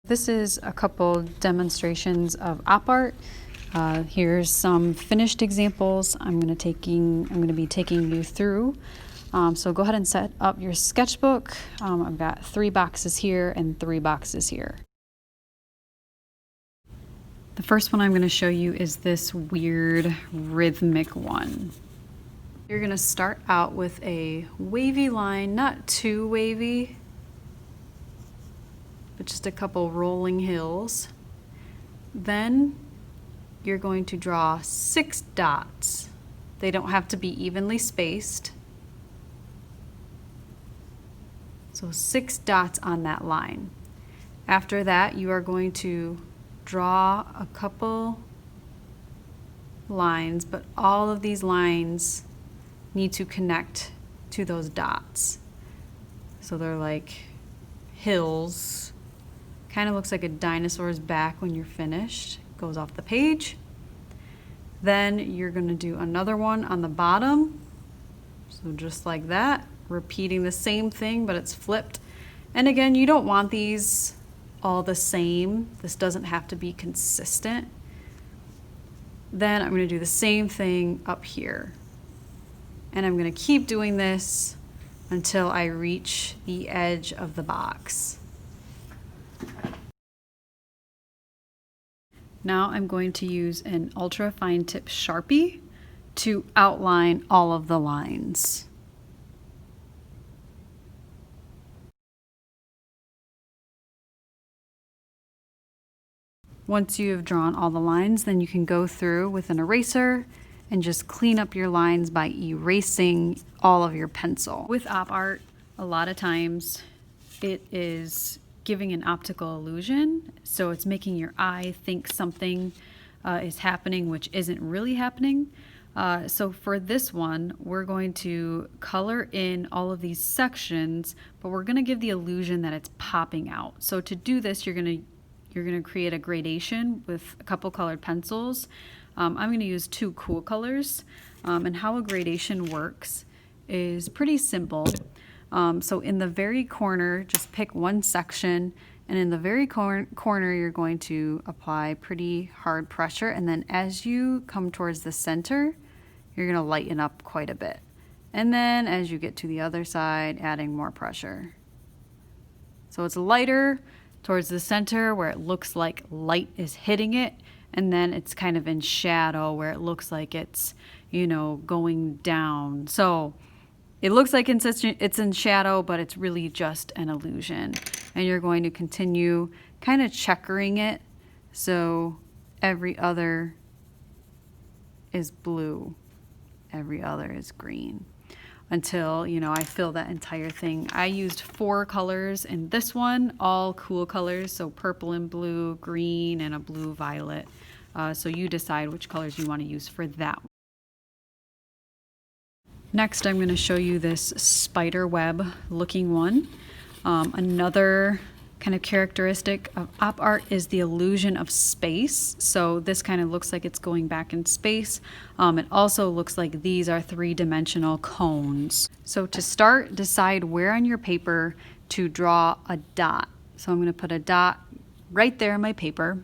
This is a couple demonstrations of op art. Here's some finished examples I'm going to be taking you through. So go ahead and set up your sketchbook. I've got 3 boxes here and 3 boxes here. The first one I'm going to show you is this weird rhythmic one. You're going to start out with a wavy line, not too wavy, but just a couple rolling hills. Then you're going to draw 6 dots. They don't have to be evenly spaced. So 6 dots on that line. After that, you are going to draw a couple lines, but all of these lines need to connect to those dots. So they're like hills. Kind of looks like a dinosaur's back when you're finished. Goes off the page. Then you're going to do another one on the bottom. So just like that, repeating the same thing, but it's flipped. And again, you don't want these all the same. This doesn't have to be consistent. Then I'm going to do the same thing up here. And I'm going to keep doing this until I reach the edge of the box. Now I'm going to use an ultra fine tip Sharpie to outline all of the lines. Once you have drawn all the lines, then you can go through with an eraser and just clean up your lines by erasing all of your pencil. With op art, a lot of times it is giving an optical illusion, so it's making your eye think something is happening which isn't really happening. So for this one, we're going to color in all of these sections, but we're going to give the illusion that it's popping out. So to do this, you're going to create a gradation with a couple colored pencils. I'm going to use 2 cool colors, and how a gradation works is pretty simple. So in the very corner, just pick one section, and in the very corner, you're going to apply pretty hard pressure, and then as you come towards the center, you're going to lighten up quite a bit. And then as you get to the other side, adding more pressure. So it's lighter towards the center where it looks like light is hitting it, and then it's kind of in shadow where it looks like it's, going down. So it looks like it's in shadow, but it's really just an illusion. And you're going to continue kind of checkering it so every other is blue, every other is green, until, I fill that entire thing. I used 4 colors in this one, all cool colors, so purple and blue, green, and a blue violet. So you decide which colors you want to use for that one. Next, I'm going to show you this spider web looking one. Another kind of characteristic of op art is the illusion of space. So this kind of looks like it's going back in space. It also looks like these are 3-dimensional cones. So to start, decide where on your paper to draw a dot. So I'm going to put a dot right there on my paper.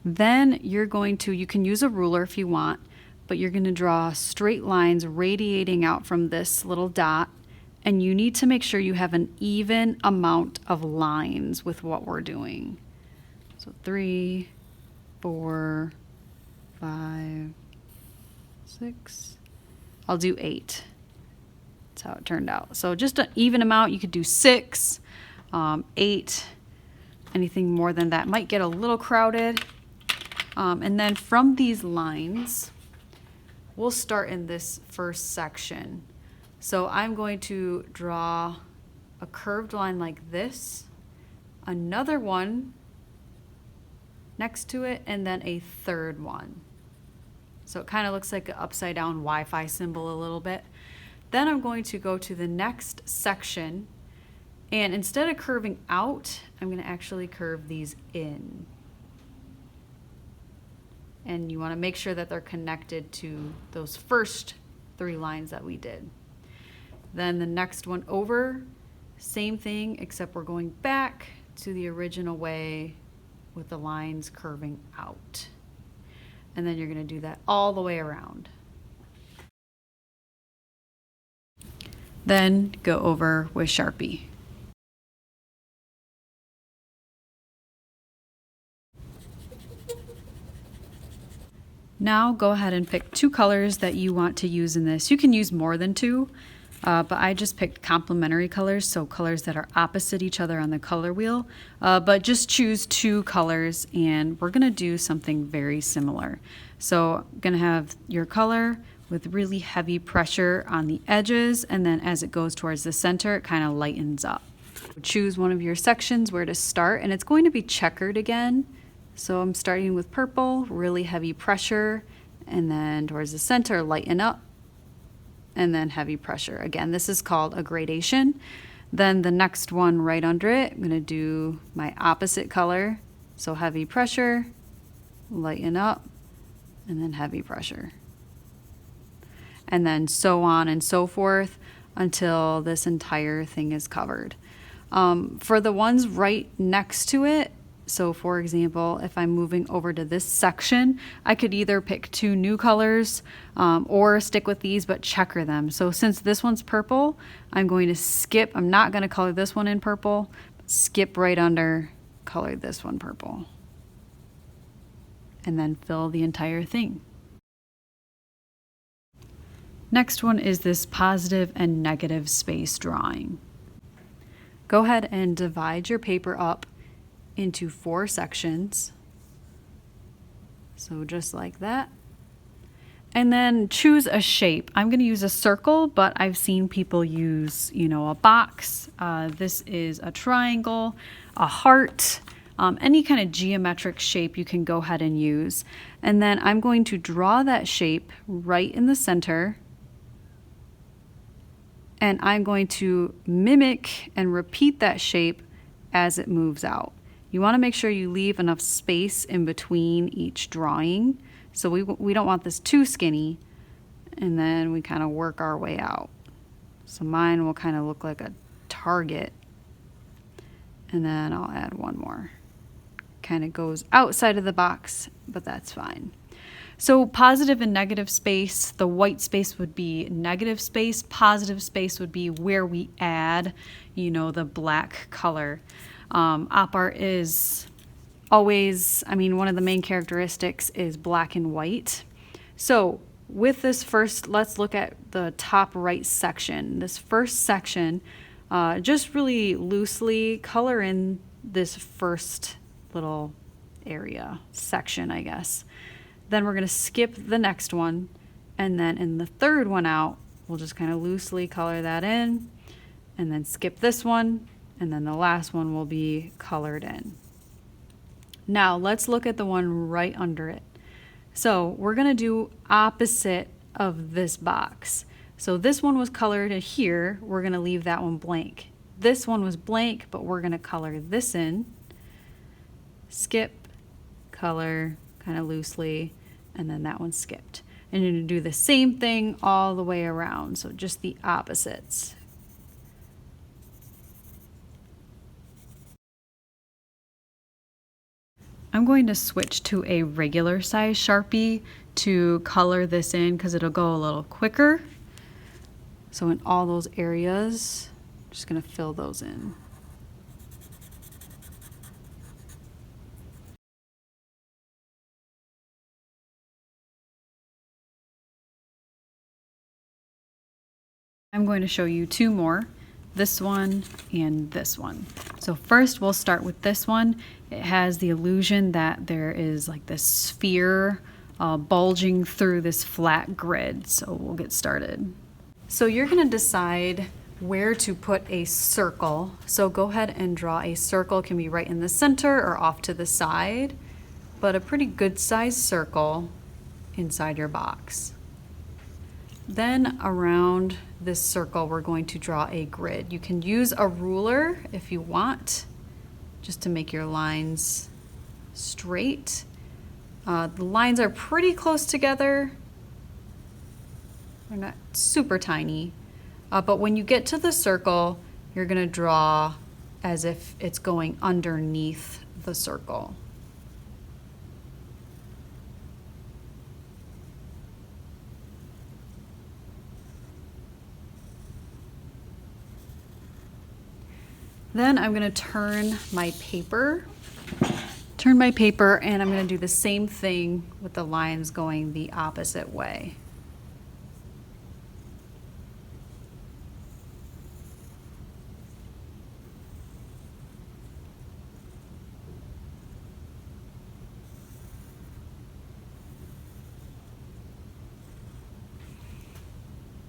Then you can use a ruler if you want, but you're going to draw straight lines radiating out from this little dot, and you need to make sure you have an even amount of lines with what we're doing. So 3, 4, 5, 6, I'll do 8. That's how it turned out. So just an even amount. You could do 6, 8, anything more than that might get a little crowded. And then from these lines, we'll start in this first section. So I'm going to draw a curved line like this, another one next to it, and then a third one. So it kind of looks like an upside down Wi-Fi symbol a little bit. Then I'm going to go to the next section, and instead of curving out, I'm going to actually curve these in. And you want to make sure that they're connected to those first 3 lines that we did. Then the next one over, same thing, except we're going back to the original way with the lines curving out. And then you're going to do that all the way around. Then go over with Sharpie. Now go ahead and pick 2 colors that you want to use in this. You can use more than 2, but I just picked complementary colors, so colors that are opposite each other on the color wheel. But just choose 2 colors, and we're gonna do something very similar. So I'm gonna have your color with really heavy pressure on the edges, and then as it goes towards the center, it kind of lightens up. Choose one of your sections where to start, and it's going to be checkered again. So I'm starting with purple, really heavy pressure, and then towards the center, lighten up, and then heavy pressure. Again, this is called a gradation. Then the next one right under it, I'm gonna do my opposite color. So heavy pressure, lighten up, and then heavy pressure. And then so on and so forth until this entire thing is covered. For the ones right next to it, so for example, if I'm moving over to this section, I could either pick 2 new colors or stick with these but checker them. So since this one's purple, I'm going to skip. I'm not going to color this one in purple, but skip right under, color this one purple, and then fill the entire thing. Next one is this positive and negative space drawing. Go ahead and divide your paper up into 4 sections. So just like that. And then choose a shape. I'm going to use a circle, but I've seen people use, a box. This is a triangle, a heart, any kind of geometric shape you can go ahead and use. And then I'm going to draw that shape right in the center. And I'm going to mimic and repeat that shape as it moves out. You want to make sure you leave enough space in between each drawing. So we don't want this too skinny, and then we kind of work our way out. So mine will kind of look like a target, and then I'll add one more. Kind of goes outside of the box, but that's fine. So positive and negative space, the white space would be negative space, positive space would be where we add, the black color. Op art is always, one of the main characteristics is black and white. So with this first, let's look at the top right section. This first section, just really loosely color in this first little area, section, I guess. Then we're gonna skip the next one, and then in the third one out, we'll just kind of loosely color that in, and then skip this one, and then the last one will be colored in. Now let's look at the one right under it. So we're gonna do opposite of this box. So this one was colored in here, we're gonna leave that one blank. This one was blank, but we're gonna color this in. Skip, color, kind of loosely, and then that one's skipped. And you're gonna do the same thing all the way around, so just the opposites. I'm going to switch to a regular size Sharpie to color this in because it'll go a little quicker. So in all those areas, I'm just gonna fill those in. I'm going to show you 2 more, this one and this one. So first we'll start with this one. It has the illusion that there is like this sphere bulging through this flat grid. So we'll get started. So you're gonna decide where to put a circle. So go ahead and draw a circle. It can be right in the center or off to the side, but a pretty good sized circle inside your box. Then around this circle, we're going to draw a grid. You can use a ruler if you want, just to make your lines straight. The lines are pretty close together. They're not super tiny, but when you get to the circle, you're gonna draw as if it's going underneath the circle. Then I'm going to turn my paper and I'm going to do the same thing with the lines going the opposite way.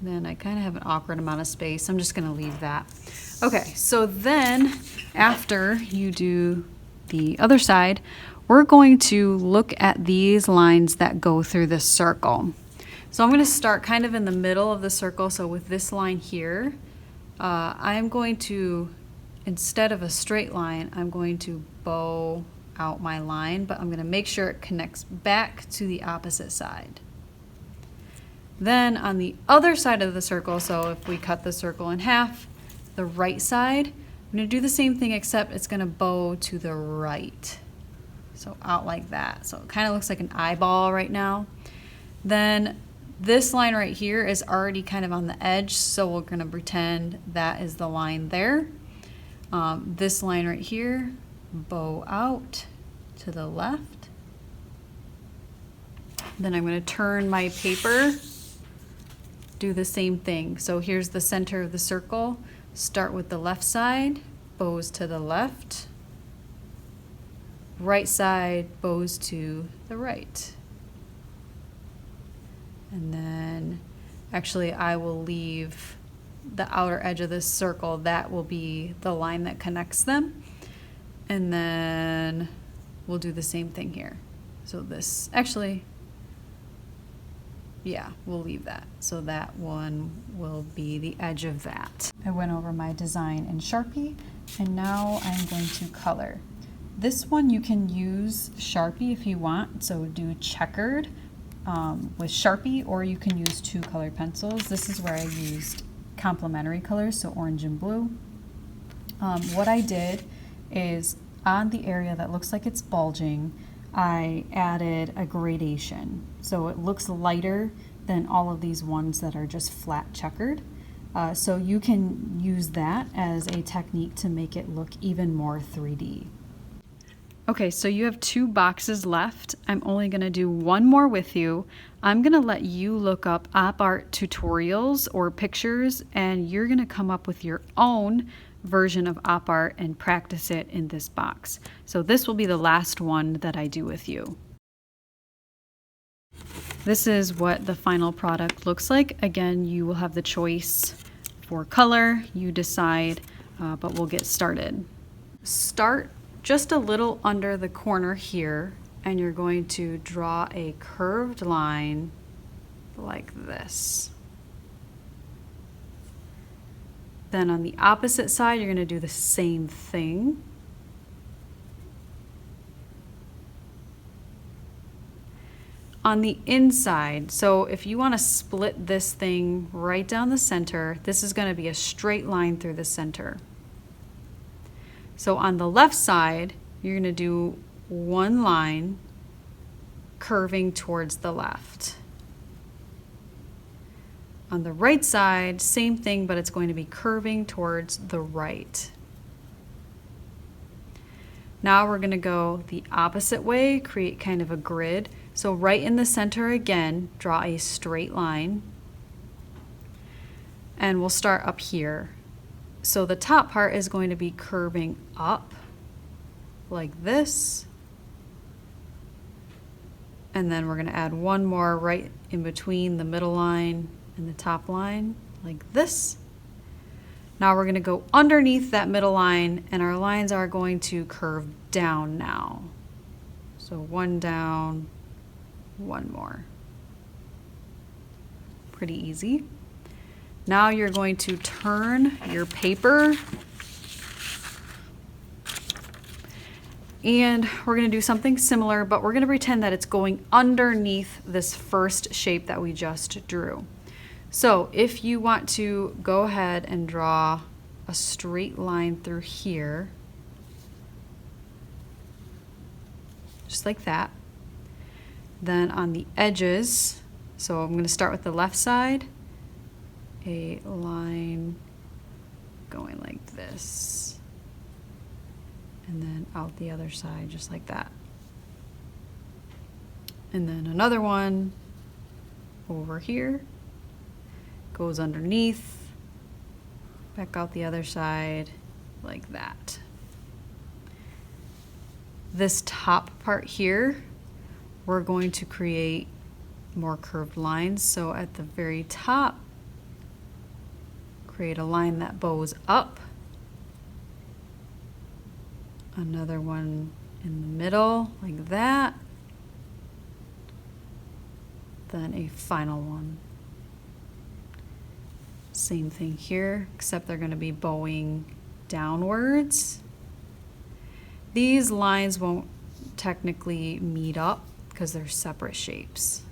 Then I kind of have an awkward amount of space. I'm just going to leave that. Okay, so then after you do the other side, we're going to look at these lines that go through this circle. So I'm going to start kind of in the middle of the circle. So with this line here, I'm going to, instead of a straight line, I'm going to bow out my line, but I'm going to make sure it connects back to the opposite side. Then on the other side of the circle, so if we cut the circle in half, the right side, I'm going to do the same thing except it's going to bow to the right. So out like that. So it kind of looks like an eyeball right now. Then this line right here is already kind of on the edge, so we're going to pretend that is the line there. This line right here, bow out to the left. Then I'm going to turn my paper, do the same thing. So here's the center of the circle. Start with the left side, bows to the left. Right side, bows to the right. And then actually I will leave the outer edge of this circle. That will be the line that connects them. And then we'll do the same thing here. So this, actually, yeah, we'll leave that. So that one will be the edge of that. I went over my design in Sharpie, and now I'm going to color. This one you can use Sharpie if you want, so do checkered with Sharpie, or you can use 2 colored pencils. This is where I used complementary colors, so orange and blue. What I did is on the area that looks like it's bulging, I added a gradation. So it looks lighter than all of these ones that are just flat checkered. So you can use that as a technique to make it look even more 3D. Okay, so you have 2 boxes left. I'm only gonna do one more with you. I'm gonna let you look up op art tutorials or pictures, and you're gonna come up with your own version of op art and practice it in this box. So this will be the last one that I do with you. This is what the final product looks like. Again, you will have the choice for color, you decide, but we'll get started. Start just a little under the corner here, and you're going to draw a curved line like this. Then on the opposite side, you're going to do the same thing. On the inside, so if you want to split this thing right down the center, this is going to be a straight line through the center. So on the left side, you're going to do one line curving towards the left. On the right side, same thing, but it's going to be curving towards the right. Now we're going to go the opposite way, create kind of a grid. So right in the center again, draw a straight line. And we'll start up here. So the top part is going to be curving up like this. And then we're going to add one more right in between the middle line and the top line like this. Now we're going to go underneath that middle line, and our lines are going to curve down now. So one down, one more. Pretty easy. Now you're going to turn your paper, and we're going to do something similar, but we're going to pretend that it's going underneath this first shape that we just drew. So if you want to go ahead and draw a straight line through here, just like that. Then on the edges, so I'm going to start with the left side, a line going like this, and then out the other side just like that. And then another one over here, goes underneath, back out the other side like that. This top part here, we're going to create more curved lines. So at the very top, create a line that bows up, another one in the middle like that, then a final one. Same thing here, except they're going to be bowing downwards. These lines won't technically meet up because they're separate shapes.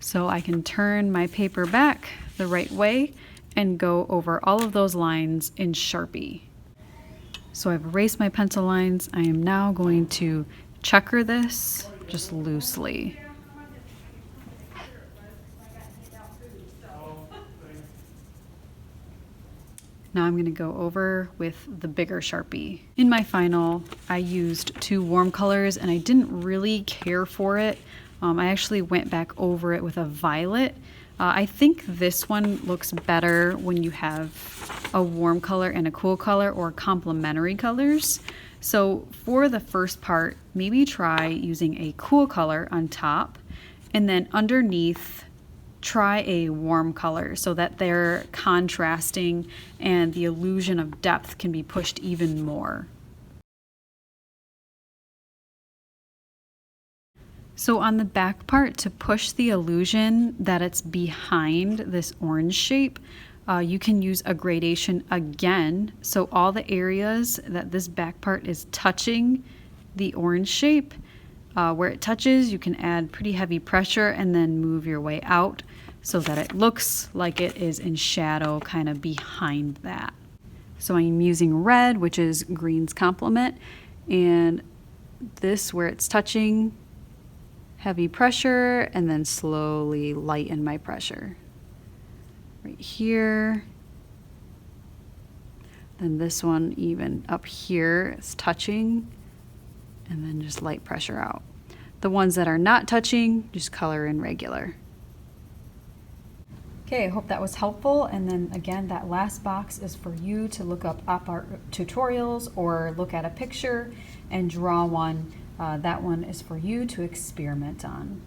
So I can turn my paper back the right way and go over all of those lines in Sharpie. So I've erased my pencil lines. I am now going to checker this just loosely. Now I'm going to go over with the bigger Sharpie. In my final, I used 2 warm colors and I didn't really care for it. I actually went back over it with a violet. I think this one looks better when you have a warm color and a cool color, or complementary colors. So for the first part, maybe try using a cool color on top, and then underneath try a warm color so that they're contrasting and the illusion of depth can be pushed even more. So on the back part, to push the illusion that it's behind this orange shape, you can use a gradation again. So all the areas that this back part is touching the orange shape, where it touches, you can add pretty heavy pressure and then move your way out so that it looks like it is in shadow kind of behind that. So I'm using red, which is green's complement, and this where it's touching, heavy pressure, and then slowly lighten my pressure. Right here. Then this one even up here is touching, and then just light pressure out. The ones that are not touching, just color in regular. Okay, I hope that was helpful. And then again, that last box is for you to look up op art tutorials or look at a picture and draw one. That one is for you to experiment on.